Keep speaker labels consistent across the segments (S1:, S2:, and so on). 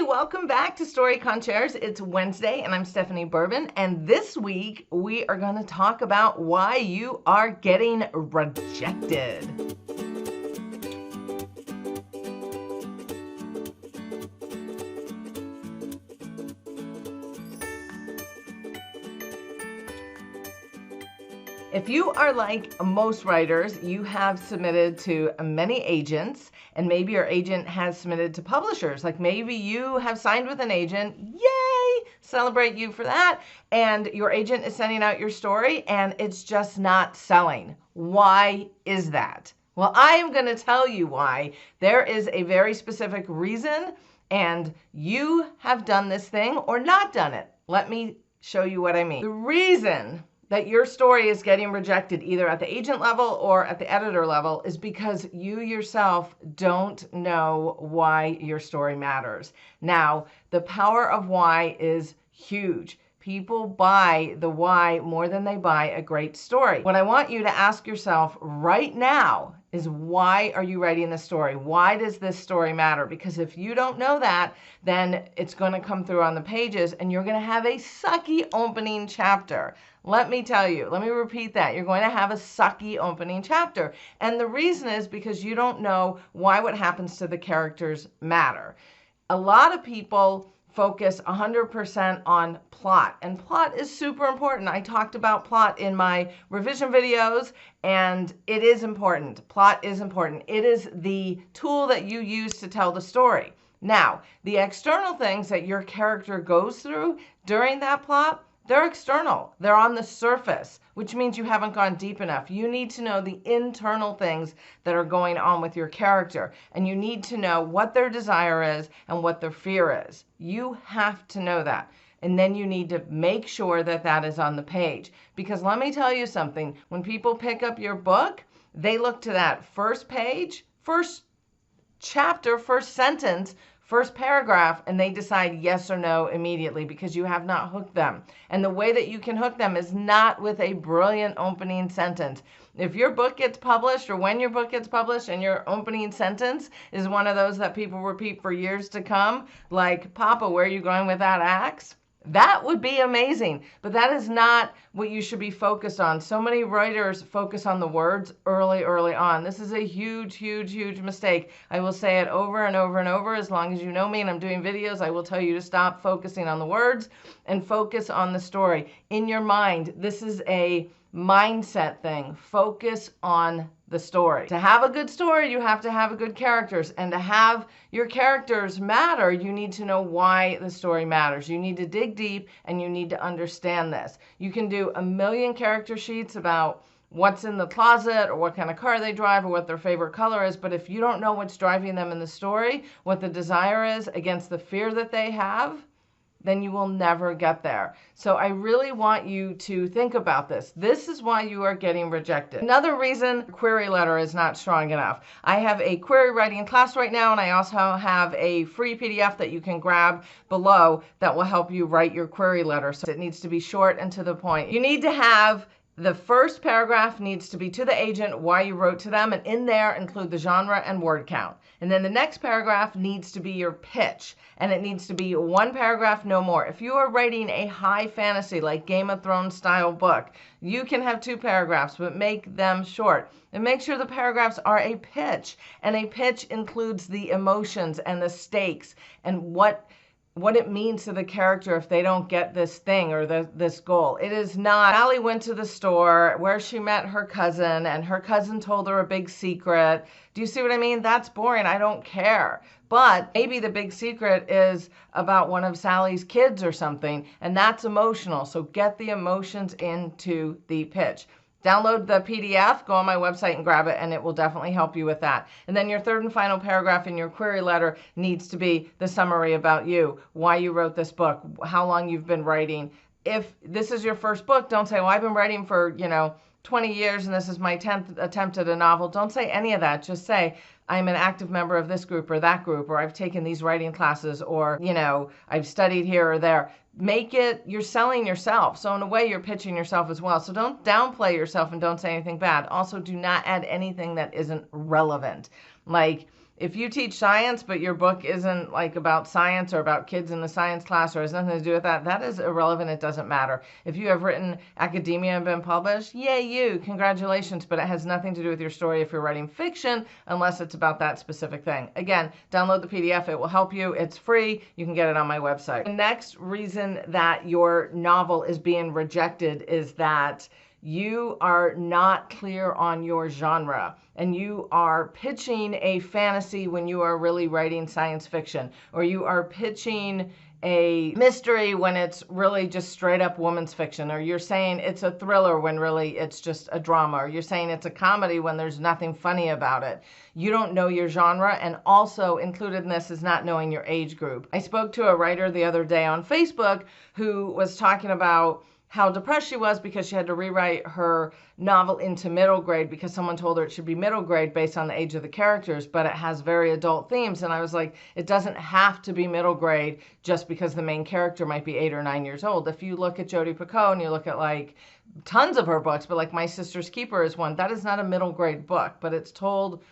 S1: welcome back to Story Concierge. It's Wednesday and I'm Stephanie Bourbon, and this week we are going to talk about why you are getting rejected. If you are like most writers, you have submitted to many agents, and maybe your agent has submitted to publishers. Like maybe you have signed with an agent, yay, celebrate you for that, and your agent is sending out your story and it's just not selling. Why is that? Well, I am going to tell you why. There is a very specific reason, and you have done this thing or not done it. Let me show you what I mean. The reason that your story is getting rejected either at the agent level or at the editor level is because you yourself don't know why your story matters. Now, the power of why is huge. People buy the why more than they buy a great story. What I want you to ask yourself right now is, why are you writing this story? Why does this story matter? Because if you don't know that, then it's going to come through on the pages and you're going to have a sucky opening chapter. Let me tell you, let me repeat that. You're going to have a sucky opening chapter. And the reason is because you don't know why what happens to the characters matter. A lot of people focus 100% on plot, and plot is super important. I talked about plot in my revision videos, and it is important. Plot is important. It is the tool that you use to tell the story. Now, the external things that your character goes through during that plot, they're external. They're on the surface, which means you haven't gone deep enough. You need to know the internal things that are going on with your character, and you need to know what their desire is and what their fear is. You have to know that. And then you need to make sure that that is on the page. Because let me tell you something, when people pick up your book, they look to that first page, first chapter, first sentence, first paragraph, and they decide yes or no immediately because you have not hooked them. And the way that you can hook them is not with a brilliant opening sentence. If your book gets published, or when your book gets published and your opening sentence is one of those that people repeat for years to come, like, Papa, where are you going with that axe? That would be amazing, but that is not what you should be focused on. So many writers focus on the words early on. This is a huge mistake. I will say it over and over and over. As long as you know me and I'm doing videos, I will tell you to stop focusing on the words and focus on the story. In your mind, this is a mindset thing. Focus on the story. To have a good story, you have to have good characters, and to have your characters matter, you need to know why the story matters. You need to dig deep and you need to understand this. You can do a million character sheets about what's in the closet or what kind of car they drive or what their favorite color is, but if you don't know what's driving them in the story, what the desire is against the fear that they have, then you will never get there. So I really want you to think about this. This is why you are getting rejected. Another reason, query letter is not strong enough. I have a query writing class right now, and I also have a free PDF that you can grab below that will help you write your query letter. So it needs to be short and to the point. You need to have the first paragraph needs to be to the agent, why you wrote to them, and in there include the genre and word count. And then the next paragraph needs to be your pitch, and it needs to be one paragraph, no more. If you are writing a high fantasy, like Game of Thrones style book, you can have 2 paragraphs, but make them short. And make sure the paragraphs are a pitch, and a pitch includes the emotions and the stakes and what it means to the character if they don't get this thing or this goal. It is not, Sally went to the store where she met her cousin and her cousin told her a big secret. Do you see what I mean? That's boring. I don't care. But maybe the big secret is about one of Sally's kids or something, and that's emotional. So get the emotions into the pitch. Download the PDF, go on my website and grab it, and it will definitely help you with that. And then your third and final paragraph in your query letter needs to be the summary about you, why you wrote this book, how long you've been writing. If this is your first book, don't say, well, I've been writing for, 20 years and this is my 10th attempt at a novel. Don't say any of that. Just say, I'm an active member of this group or that group, or I've taken these writing classes, or, I've studied here or there. Make it, you're selling yourself. So in a way, you're pitching yourself as well. So don't downplay yourself and don't say anything bad. Also, do not add anything that isn't relevant. Like, If you teach science, but your book isn't like about science or about kids in the science class or has nothing to do with that, that is irrelevant. It doesn't matter. If you have written academia and been published, yay you, congratulations, but it has nothing to do with your story if you're writing fiction, unless it's about that specific thing. Again, download the PDF. It will help you. It's free. You can get it on my website. The next reason that your novel is being rejected is that you are not clear on your genre and you are pitching a fantasy when you are really writing science fiction, or you are pitching a mystery when it's really just straight up woman's fiction, or you're saying it's a thriller when really it's just a drama, or you're saying it's a comedy when there's nothing funny about it. You don't know your genre, and also included in this is not knowing your age group. I spoke to a writer the other day on Facebook who was talking about how depressed she was because she had to rewrite her novel into middle grade because someone told her it should be middle grade based on the age of the characters, but it has very adult themes. And I was like, it doesn't have to be middle grade just because the main character might be 8 or 9 years old. If you look at Jodi Picoult and you look at like tons of her books, but like My Sister's Keeper is one, that is not a middle grade book, but it's told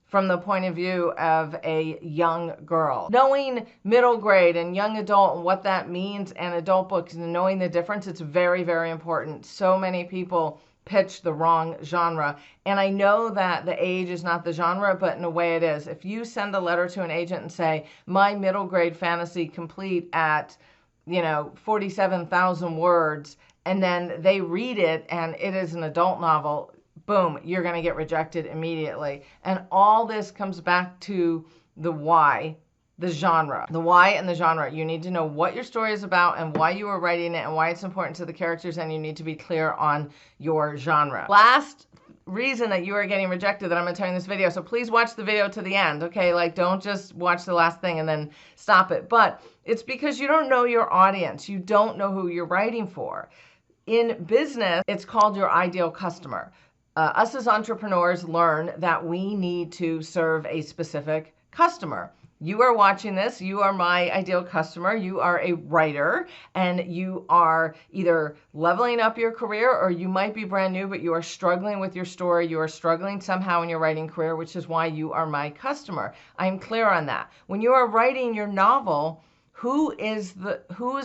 S1: from the point of view of a young girl. Knowing middle grade and young adult and what that means and adult books and knowing the difference, it's very, very important. So many people pitch the wrong genre. And I know that the age is not the genre, but in a way it is. If you send a letter to an agent and say, my middle grade fantasy complete at, 47,000 words, and then they read it and it is an adult novel, boom, you're going to get rejected immediately. And all this comes back to the why, the genre. The why and the genre. You need to know what your story is about and why you are writing it and why it's important to the characters, and you need to be clear on your genre. Last reason that you are getting rejected that I'm going to tell you in this video, so please watch the video to the end, okay? Like, don't just watch the last thing and then stop it. But it's because you don't know your audience. You don't know who you're writing for. In business, it's called your ideal customer. Us as entrepreneurs learn that we need to serve a specific customer. You are watching this, you are my ideal customer, you are a writer, and you are either leveling up your career or you might be brand new, but you are struggling with your story, you are struggling somehow in your writing career, which is why you are my customer. I'm clear on that. When you are writing your novel, who is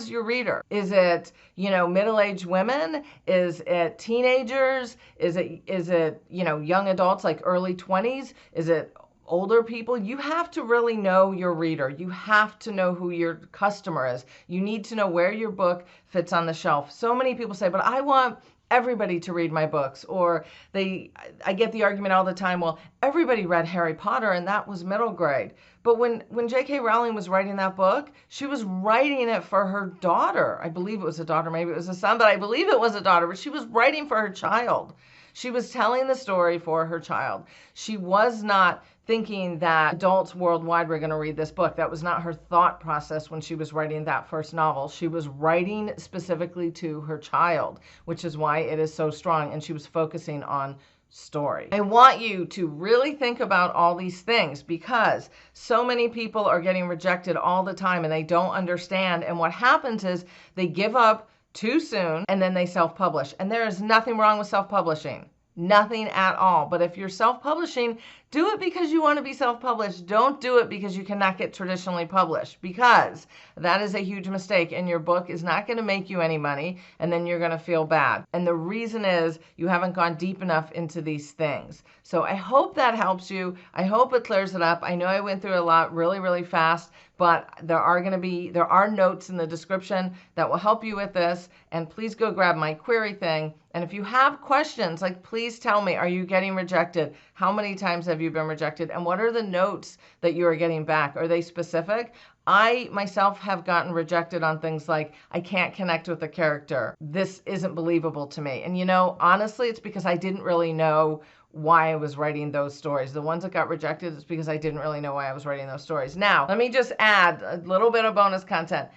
S1: your reader? Is it, middle-aged women? Is it teenagers? Is it, young adults like early 20s? Is it older people? You have to really know your reader. You have to know who your customer is. You need to know where your book fits on the shelf. So many people say, but I want everybody to read my books. Or I get the argument all the time, well, everybody read Harry Potter and that was middle grade. But when J.K. Rowling was writing that book, she was writing it for her daughter. I believe it was a daughter, maybe it was a son, but I believe it was a daughter, but she was writing for her child. She was telling the story for her child. She was not thinking that adults worldwide were going to read this book. That was not her thought process when she was writing that first novel. She was writing specifically to her child, which is why it is so strong, and she was focusing on story. I want you to really think about all these things because so many people are getting rejected all the time and they don't understand. And what happens is they give up too soon and then they self-publish. And there is nothing wrong with self-publishing. Nothing at all. But if you're self-publishing, do it because you want to be self-published. Don't do it because you cannot get traditionally published, because that is a huge mistake and your book is not going to make you any money and then you're going to feel bad. And the reason is you haven't gone deep enough into these things. So I hope that helps you. I hope it clears it up. I know I went through a lot really, really fast, but there are notes in the description that will help you with this. And please go grab my query thing. And if you have questions, like, please tell me, are you getting rejected? How many times have you been rejected? And what are the notes that you are getting back? Are they specific? I myself have gotten rejected on things like, I can't connect with the character. This isn't believable to me. And honestly, it's because I didn't really know why I was writing those stories. The ones that got rejected is because I didn't really know why I was writing those stories. Now, let me just add a little bit of bonus content.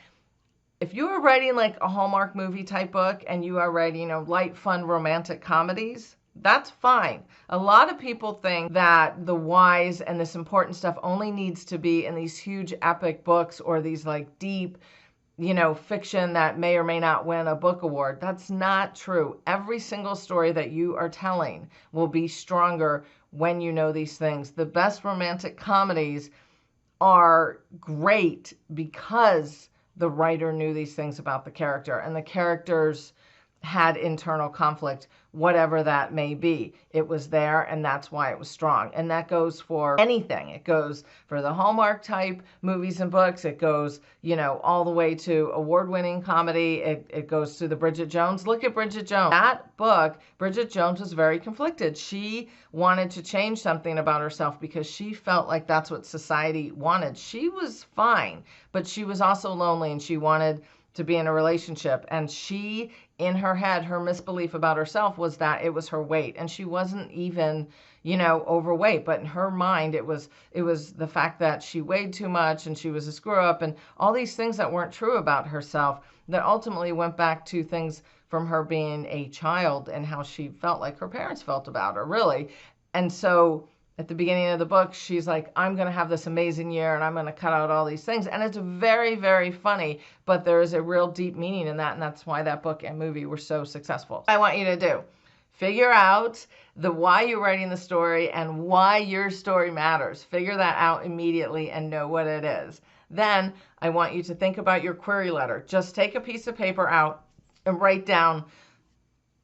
S1: If you are writing like a Hallmark movie type book and you are writing, light, fun, romantic comedies, that's fine. A lot of people think that the whys and this important stuff only needs to be in these huge epic books or these like deep, fiction that may or may not win a book award. That's not true. Every single story that you are telling will be stronger when you know these things. The best romantic comedies are great because the writer knew these things about the character, and the characters had internal conflict, whatever that may be. It was there, and that's why it was strong. And that goes for anything. It goes for the Hallmark type movies and books. It goes, all the way to award-winning comedy. It goes to the Bridget Jones. Look at Bridget Jones. That book, Bridget Jones was very conflicted. She wanted to change something about herself because she felt like that's what society wanted. She was fine, but she was also lonely, and she wanted to be in a relationship. And she, in her head, her misbelief about herself was that it was her weight. And she wasn't even, overweight, but in her mind, it was the fact that she weighed too much and she was a screw up and all these things that weren't true about herself that ultimately went back to things from her being a child and how she felt like her parents felt about her, really. And so at the beginning of the book, she's like, I'm going to have this amazing year and I'm going to cut out all these things. And it's very, very funny, but there is a real deep meaning in that. And that's why that book and movie were so successful. I want you to do, figure out the why you're writing the story and why your story matters. Figure that out immediately and know what it is. Then I want you to think about your query letter. Just take a piece of paper out and write down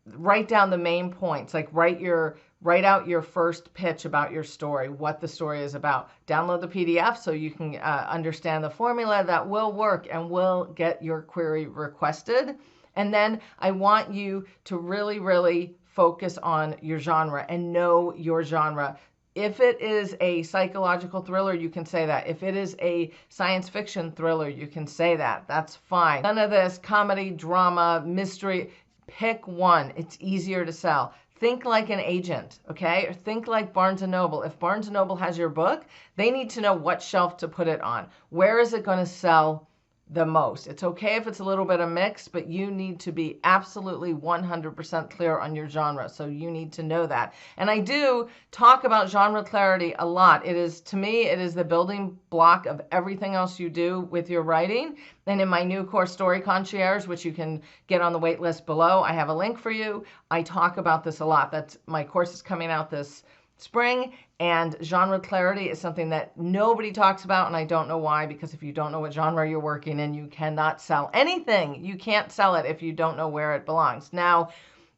S1: the main points. Like write out your first pitch about your story, what the story is about. Download the PDF so you can understand the formula that will work and will get your query requested. And then I want you to really, really focus on your genre and know your genre. If it is a psychological thriller, you can say that. If it is a science fiction thriller, you can say that. That's fine. None of this comedy, drama, mystery. Pick one. It's easier to sell. Think like an agent, okay? Or think like Barnes & Noble. If Barnes & Noble has your book, they need to know what shelf to put it on. Where is it going to sell the most? It's okay if it's a little bit of mix, but you need to be absolutely 100% clear on your genre. So you need to know that. And I do talk about genre clarity a lot. To me, it is the building block of everything else you do with your writing. And in my new course, Story Concierge, which you can get on the wait list below, I have a link for you. I talk about this a lot. My course is coming out this spring, and genre clarity is something that nobody talks about, and I don't know why, because if you don't know what genre you're working in, you cannot sell anything. You can't sell it if you don't know where it belongs. Now,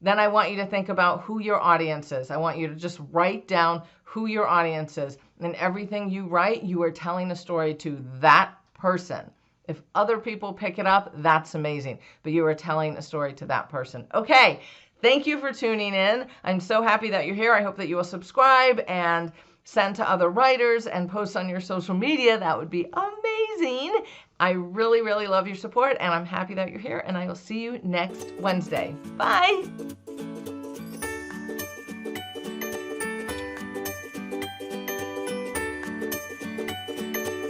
S1: then I want you to think about who your audience is. I want you to just write down who your audience is. And everything you write, you are telling a story to that person. If other people pick it up, that's amazing. But you are telling a story to that person. Okay. Thank you for tuning in. I'm so happy that you're here. I hope that you will subscribe and send to other writers and post on your social media. That would be amazing. I really, really love your support, and I'm happy that you're here, and I will see you next Wednesday. Bye.